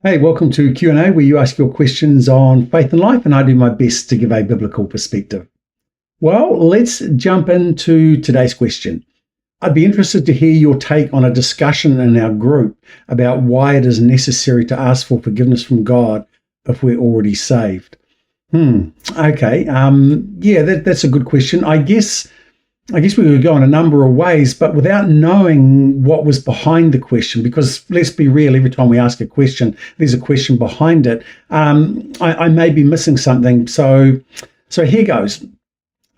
Hey, welcome to Q&A, where you ask your questions on faith and life, and I do my best to give a biblical perspective. Well, let's jump into today's question. I'd be interested to hear your take on a discussion in our group about why it is necessary to ask for forgiveness from God if we're already saved. Okay. That's a good question. I guess we could go in a number of ways, but without knowing what was behind the question, because let's be real, every time we ask a question, there's a question behind it. I may be missing something. So here goes.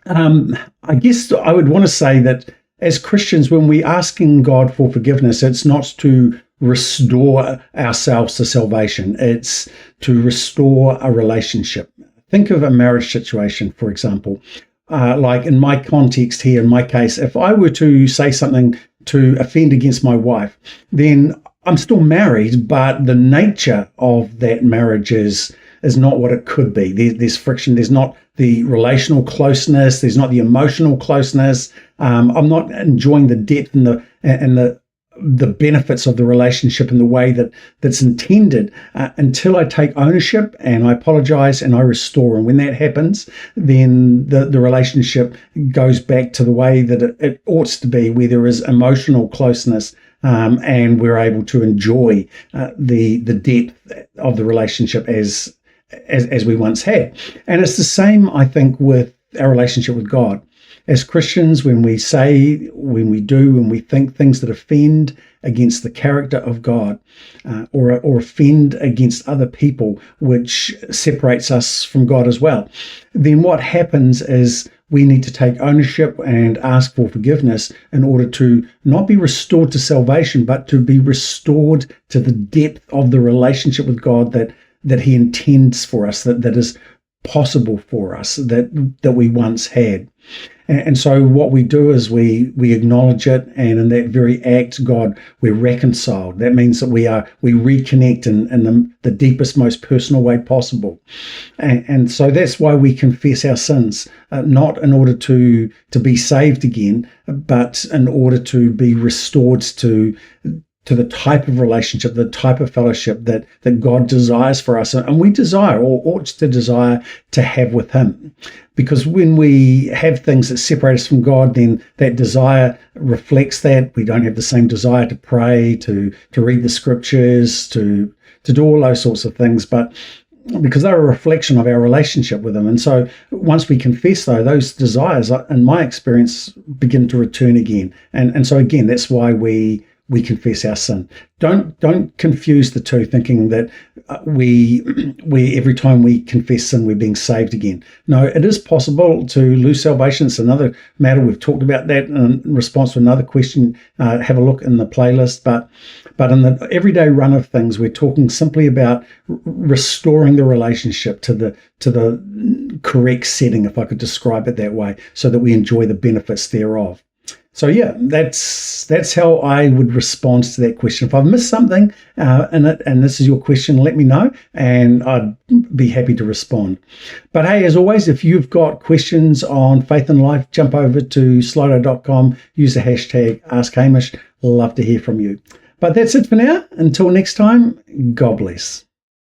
I guess I would want to say that as Christians, when we're asking God for forgiveness, it's not to restore ourselves to salvation. It's to restore a relationship. Think of a marriage situation, for example. Like in my context here, in my case, if I were to say something to offend against my wife, then I'm still married, but the nature of that marriage is not what it could be. There's friction. There's not the relational closeness. There's not the emotional closeness. I'm not enjoying the depth and the benefits of the relationship in the way that's intended until I take ownership and I apologize and I restore. And when that happens, then the relationship goes back to the way that it ought to be, where there is emotional closeness and we're able to enjoy the depth of the relationship as we once had. And it's the same, I think, with our relationship with God. As Christians, when we do, and we think things that offend against the character of God or offend against other people, which separates us from God as well, then what happens is we need to take ownership and ask for forgiveness in order to not be restored to salvation, but to be restored to the depth of the relationship with God that He intends for us, that is possible for us, that we once had. And so what we do is we acknowledge it, and in that very act, God, we're reconciled. That means that we reconnect in the deepest, most personal way possible. And so that's why we confess our sins, not in order to be saved again, but in order to be restored to the type of relationship, the type of fellowship that God desires for us, and we desire or ought to desire to have with Him. Because when we have things that separate us from God, then that desire reflects that. We don't have the same desire to pray, to read the scriptures, to do all those sorts of things, but because they're a reflection of our relationship with Him. And so once we confess, though, those desires, in my experience, begin to return again. And so again, that's why we confess our sin. Don't confuse the two, thinking that we every time we confess sin, we're being saved again. No, it is possible to lose salvation. It's another matter. We've talked about that in response to another question. Have a look in the playlist. But in the everyday run of things, we're talking simply about restoring the relationship to the correct setting, if I could describe it that way, so that we enjoy the benefits thereof. So yeah, that's how I would respond to that question. If I've missed something in it, and this is your question, let me know, and I'd be happy to respond. But hey, as always, if you've got questions on faith and life, jump over to slido.com, use the hashtag askhamish. Love to hear from you. But that's it for now. Until next time, God bless.